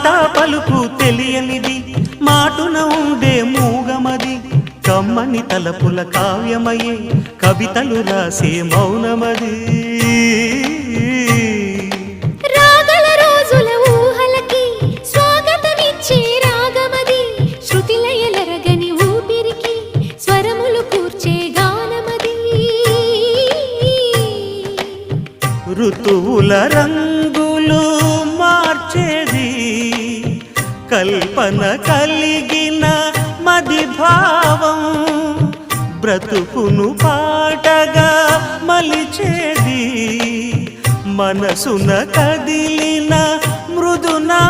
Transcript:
మాట పలుకు తెలియనిది మాటున ఉండే మూగమది కమ్మని తలపుల కావ్యమయే కవితలు రాసే మౌనమది రాగల రోజుల ఊహలకి స్వాగతమిచ్చే రాగమది శృతిలయలరగని ఊపిరికి స్వరములు కూర్చే గానమది ఋతువుల రంగులు మార్చేది కల్పన కలిగిన మది భావం బ్రతుకును పాటగా మలిచేది మనసున కదిలిన మృదునా